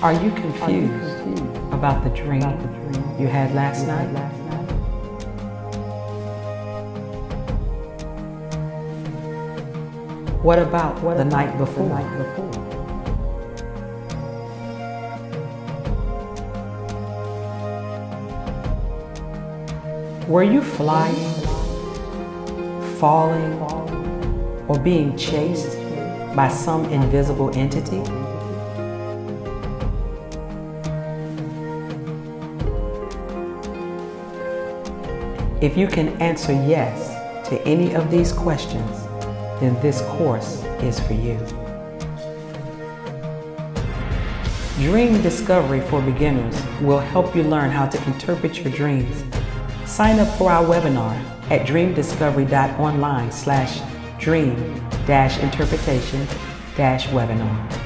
Are you confused about the dream you had last night? What about the night before? Were you flying, falling, or being chased by some invisible entity? If you can answer yes to any of these questions, then this course is for you. Dream Discovery for Beginners will help you learn how to interpret your dreams. Sign up for our webinar at dreamdiscovery.online/dream-interpretation-webinar.